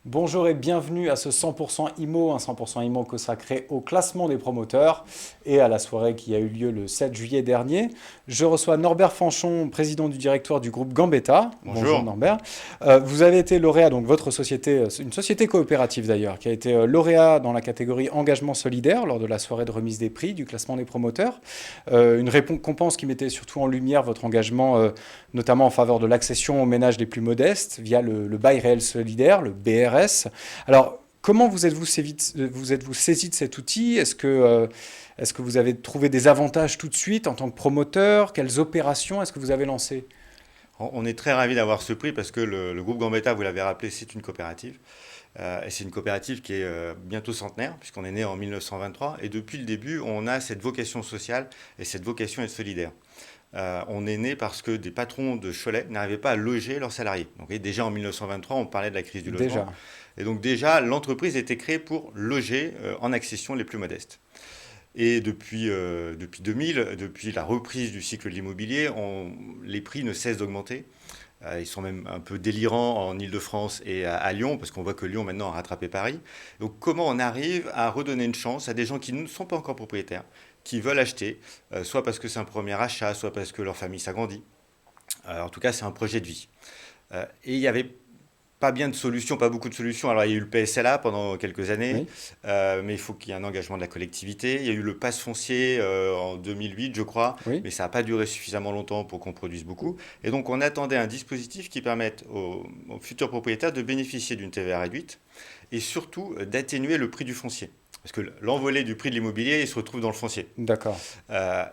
Bonjour et bienvenue à ce 100% IMO, un 100% IMO consacré au classement des promoteurs et à la soirée qui a eu lieu le 7 juillet dernier. Je reçois Norbert Fanchon, président du directoire du groupe Gambetta. Bonjour Bonjour. Norbert. Vous avez été lauréat, donc votre société, une société coopérative d'ailleurs, qui a été lauréat dans la catégorie engagement solidaire lors de la soirée de remise des prix du classement des promoteurs. Une récompense qui mettait surtout en lumière votre engagement, notamment en faveur de l'accession aux ménages les plus modestes via le bail réel solidaire, le BRS. Alors, comment vous êtes-vous saisi de cet outil? Est-ce que vous avez trouvé des avantages tout de suite en tant que promoteur? Quelles opérations est-ce que vous avez lancées? On est très ravis d'avoir ce prix parce que le groupe Gambetta, vous l'avez rappelé, c'est une coopérative. Et c'est une coopérative qui est bientôt centenaire, puisqu'on est né en 1923. Et depuis le début, on a cette vocation sociale et cette vocation être solidaire. On est né parce que des patrons de Cholet n'arrivaient pas à loger leurs salariés. Donc, et déjà en 1923, on parlait de la crise du logement. Déjà. Et donc déjà, l'entreprise était créée pour loger en accession les plus modestes. Et depuis 2000, depuis la reprise du cycle de l'immobilier, les prix ne cessent d'augmenter. Ils sont même un peu délirants en Île-de-France et à Lyon, parce qu'on voit que Lyon maintenant a rattrapé Paris. Donc comment on arrive à redonner une chance à des gens qui ne sont pas encore propriétaires, qui veulent acheter, soit parce que c'est un premier achat, soit parce que leur famille s'agrandit. En tout cas, c'est un projet de vie. Et il y avait pas bien de solutions, pas beaucoup de solutions. Alors, il y a eu le PSLA pendant quelques années, Oui. mais il faut qu'il y ait un engagement de la collectivité. Il y a eu le pass foncier en 2008, je crois, Oui. mais ça n'a pas duré suffisamment longtemps pour qu'on produise beaucoup. Et donc, on attendait un dispositif qui permette aux futurs propriétaires de bénéficier d'une TVA réduite et surtout d'atténuer le prix du foncier. Parce que l'envolée du prix de l'immobilier, il se retrouve dans le foncier. D'accord.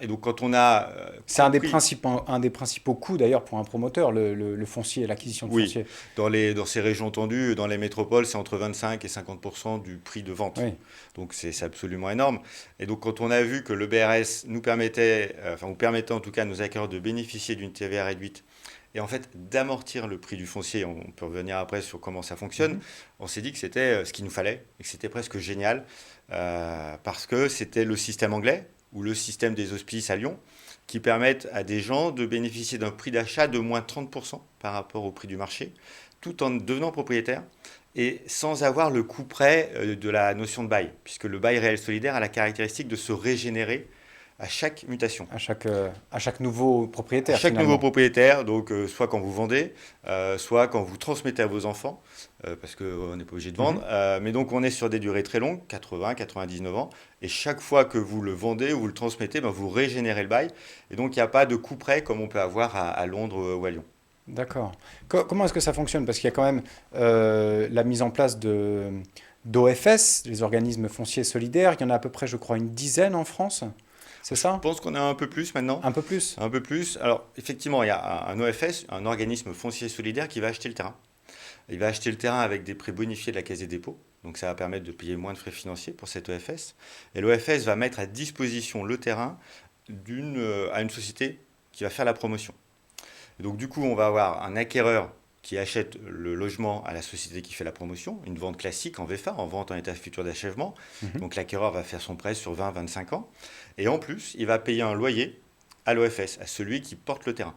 Et donc, quand on a C'est compris. un des principaux coûts d'ailleurs pour un promoteur, le foncier, l'acquisition de Oui, foncier. dans ces régions tendues, dans les métropoles, c'est entre 25 et 50% du prix de vente. Oui. Donc c'est absolument énorme. Et donc quand on a vu que le BRS nous permettait, enfin ou permettait en tout cas à nos acquéreurs de bénéficier d'une TVA réduite et en fait d'amortir le prix du foncier, on peut revenir après sur comment ça fonctionne, Mhm. on s'est dit que c'était ce qu'il nous fallait et que c'était presque génial parce que c'était le système anglais ou le système des hospices à Lyon qui permettent à des gens de bénéficier d'un prix d'achat de moins 30% par rapport au prix du marché, tout en devenant propriétaire et sans avoir le coût près de la notion de bail, puisque le bail réel solidaire a la caractéristique de se régénérer à chaque mutation. À chaque nouveau À propriétaire chaque nouveau finalement. propriétaire, donc soit quand vous vendez, soit quand vous transmettez à vos enfants, parce qu'on n'est pas obligé de vendre, Mhm. mais donc on est sur des durées très longues, 80, 99 ans, et chaque fois que vous le vendez ou vous le transmettez, ben, vous régénérez le bail, et donc il n'y a pas de coût près comme on peut avoir à Londres ou à Lyon. D'accord. Comment est-ce que ça fonctionne? Parce qu'il y a quand même la mise en place d'OFS, les organismes fonciers solidaires. Il y en a à peu près, je crois, une dizaine en France. C'est Je ça? pense qu'on a un peu plus maintenant. Un peu plus? Un peu plus. Alors, effectivement, il y a un OFS, un organisme foncier solidaire, qui va acheter le terrain. Il va acheter le terrain avec des prêts bonifiés de la Caisse des dépôts. Donc, ça va permettre de payer moins de frais financiers pour cet OFS. Et l'OFS va mettre à disposition le terrain à une société qui va faire la promotion. Et donc, du coup, on va avoir un acquéreur qui achète le logement à la société qui fait la promotion, une vente classique en VFA, en vente en état futur d'achèvement. Mhm. Donc l'acquéreur va faire son prêt sur 20-25 ans. Et en plus, il va payer un loyer à l'OFS, à celui qui porte le terrain.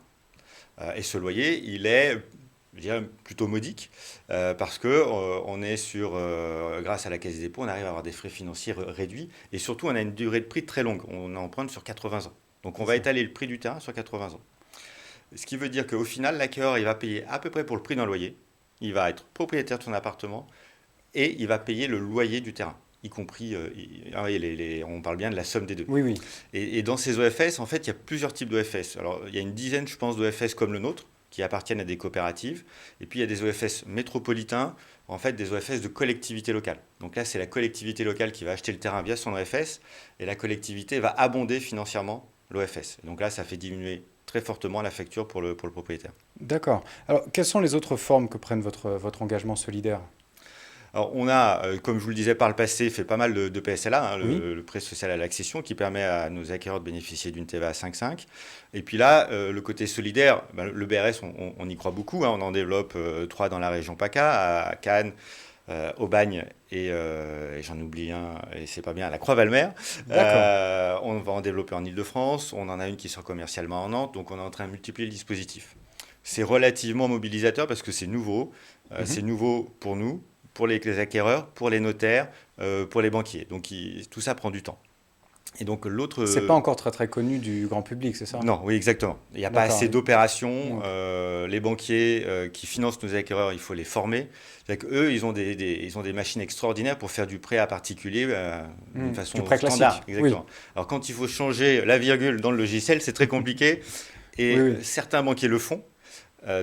Et ce loyer, il est, je dirais, plutôt modique, parce que on est sur, grâce à la Caisse des dépôts, on arrive à avoir des frais financiers réduits, et surtout, on a une durée de prix très longue. On emprunte sur 80 ans. Donc on C'est va ça. étaler le prix du terrain sur 80 ans. Ce qui veut dire qu'au final, l'acquéreur, il va payer à peu près pour le prix d'un loyer. Il va être propriétaire de son appartement et il va payer le loyer du terrain, y compris, on parle bien de la somme des deux. Oui, oui. Et dans ces OFS, en fait, il y a plusieurs types d'OFS. Alors, il y a une dizaine, je pense, d'OFS comme le nôtre, qui appartiennent à des coopératives. Et puis, il y a des OFS métropolitains, en fait, des OFS de collectivité locale. Donc là, c'est la collectivité locale qui va acheter le terrain via son OFS, et la collectivité va abonder financièrement l'OFS. Donc là, ça fait diminuer très fortement la facture pour le propriétaire. D'accord. Alors, quelles sont les autres formes que prennent votre engagement solidaire? Alors, on a, comme je vous le disais par le passé, fait pas mal de PSLA, hein, Oui. le prêt social à l'accession, qui permet à nos acquéreurs de bénéficier d'une TVA à 5,5. Et puis là, le côté solidaire, ben, le BRS, on y croit beaucoup, hein, on en développe trois dans la région PACA, à Cannes, Aubagne et j'en oublie un, et c'est pas bien, à la Croix-Valmer. D'accord. On va en développer en Ile-de-France, on en a une qui sort commercialement en Nantes, donc on est en train de multiplier le dispositif. C'est relativement mobilisateur parce que c'est Mhm. nouveau pour nous, pour les acquéreurs, pour les notaires, pour les banquiers. Donc tout ça prend du temps. Et donc C'est pas encore très très connu du grand public, c'est ça? Non, oui, exactement. Il n'y a pas D'accord. assez d'opérations. Donc, Les banquiers qui financent nos acquéreurs, il faut les former. Eux, ils ont ils ont des machines extraordinaires pour faire du prêt à particulier d'une du façon prêt standard. classique. Oui, Exactement. Alors quand il faut changer la virgule dans le logiciel, c'est très compliqué. Et oui, oui. certains banquiers le font.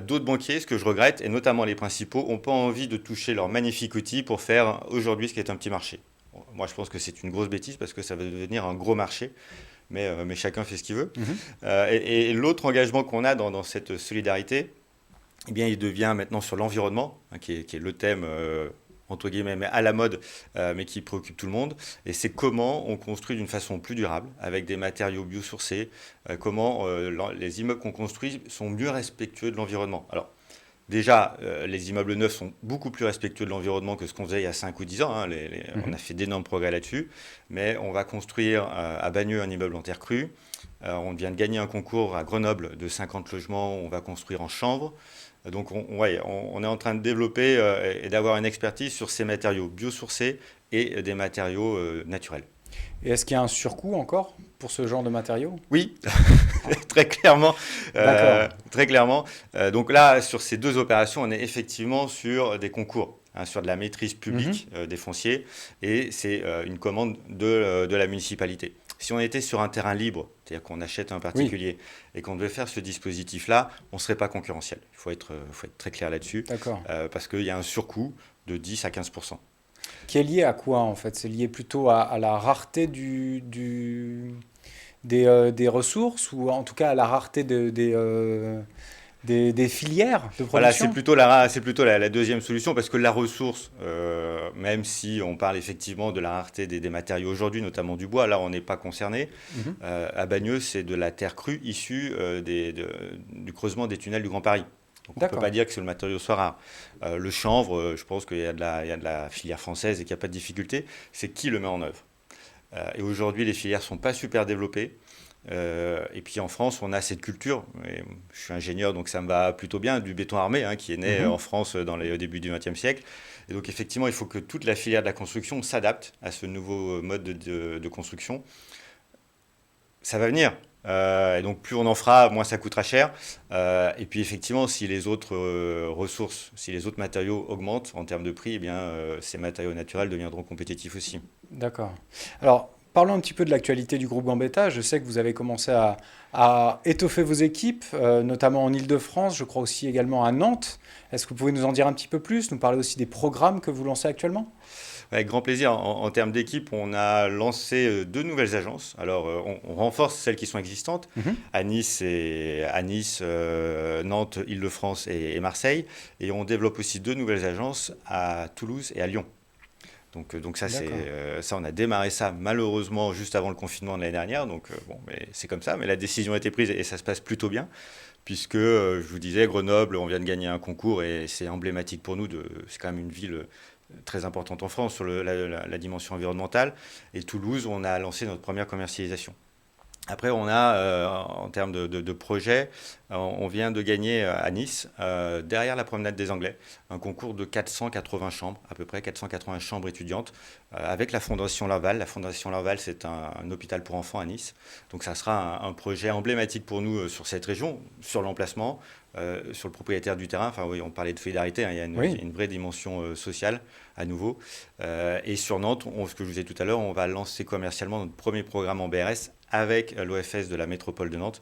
D'autres banquiers, ce que je regrette, et notamment les principaux, n'ont pas envie de toucher leur magnifique outil pour faire aujourd'hui ce qui est un petit marché. Bon, moi, je pense que c'est une grosse bêtise parce que ça va devenir un gros marché, mais chacun fait ce qu'il veut. Mhm. Et l'autre engagement qu'on a dans cette solidarité, eh bien, il devient maintenant sur l'environnement, hein, qui est le thème, entre guillemets, mais à la mode, mais qui préoccupe tout le monde. Et c'est comment on construit d'une façon plus durable, avec des matériaux biosourcés, comment les immeubles qu'on construit sont mieux respectueux de l'environnement. Alors, déjà, les immeubles neufs sont beaucoup plus respectueux de l'environnement que ce qu'on faisait il y a 5 ou 10 ans. Hein. On a fait d'énormes progrès là-dessus. Mais on va construire à Bagneux un immeuble en terre crue. On vient de gagner un concours à Grenoble de 50 logements. On va construire en chanvre. Donc on est en train de développer et d'avoir une expertise sur ces matériaux biosourcés et des matériaux naturels. Et est-ce qu'il y a un surcoût encore pour ce genre de matériaux? Oui, très clairement. D'accord. Très clairement. Donc là, sur ces deux opérations, on est effectivement sur des concours, hein, sur de la maîtrise Mhm. publique des fonciers, et c'est une commande de la municipalité. Si on était sur un terrain libre, c'est-à-dire qu'on achète un Oui, particulier et qu'on devait faire ce dispositif-là, on ne serait pas concurrentiel. Faut être très clair là-dessus, d'accord. parce qu'il y a un surcoût de 10 à 15%. Qui est lié à quoi en fait? C'est lié plutôt à la rareté des ressources ou en tout cas à la rareté des filières de Voilà, production? c'est plutôt la deuxième solution parce que la ressource, même si on parle effectivement de la rareté des matériaux aujourd'hui, notamment du bois, là on n'est pas concerné. Mhm. À Bagneux, c'est de la terre crue issue du creusement des tunnels du Grand Paris. Donc on ne peut D'accord. pas dire que le matériau soit rare. Le chanvre, je pense qu'il y a il y a de la filière française et qu'il n'y a pas de difficulté. C'est qui le met en œuvre. Et aujourd'hui, les filières ne sont pas super développées. Et puis en France, on a cette culture, et je suis ingénieur donc ça me va plutôt bien, du béton armé, hein, qui est né Mhm. en France au début du XXe siècle. Et donc effectivement, il faut que toute la filière de la construction s'adapte à ce nouveau mode de construction. Ça va venir. Et donc plus on en fera, moins ça coûtera cher. Et puis effectivement, si les autres ressources, si les autres matériaux augmentent en termes de prix, eh bien, ces matériaux naturels deviendront compétitifs aussi. D'accord. Alors, parlons un petit peu de l'actualité du groupe Gambetta. Je sais que vous avez commencé à étoffer vos équipes, notamment en Île-de-France, je crois aussi également à Nantes. Est-ce que vous pouvez nous en dire un petit peu plus, nous parler aussi des programmes que vous lancez actuellement? Avec grand plaisir. En termes d'équipe, on a lancé deux nouvelles agences. Alors, on renforce celles qui sont existantes Mhm. à Nice, Nantes, Île-de-France et Marseille. Et on développe aussi deux nouvelles agences à Toulouse et à Lyon. Donc ça, D'accord. ça, on a démarré ça malheureusement juste avant le confinement de l'année dernière. Donc bon, mais c'est comme ça. Mais la décision a été prise et ça se passe plutôt bien. Puisque, je vous disais, Grenoble, on vient de gagner un concours et c'est emblématique pour nous. C'est quand même une ville très importante en France sur la dimension environnementale. Et Toulouse, on a lancé notre première commercialisation. Après, on a, en termes de projet, on vient de gagner à Nice, derrière la promenade des Anglais, un concours de 480 chambres, à peu près 480 chambres étudiantes, avec la Fondation Larval. La Fondation Larval, c'est un hôpital pour enfants à Nice. Donc ça sera un projet emblématique pour nous sur cette région, sur l'emplacement, sur le propriétaire du terrain. Enfin oui, on parlait de solidarité, hein, il y a Oui. une vraie dimension sociale à nouveau. Et sur Nantes, ce que je vous disais tout à l'heure, on va lancer commercialement notre premier programme en BRS avec l'OFS de la métropole de Nantes.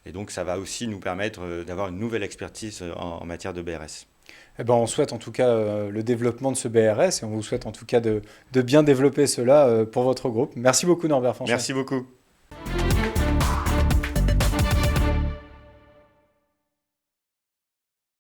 Et donc, ça va aussi nous permettre d'avoir une nouvelle expertise en matière de BRS. Eh ben, on souhaite en tout cas le développement de ce BRS et on vous souhaite en tout cas de bien développer cela pour votre groupe. Merci beaucoup Norbert Fanchet. Merci beaucoup.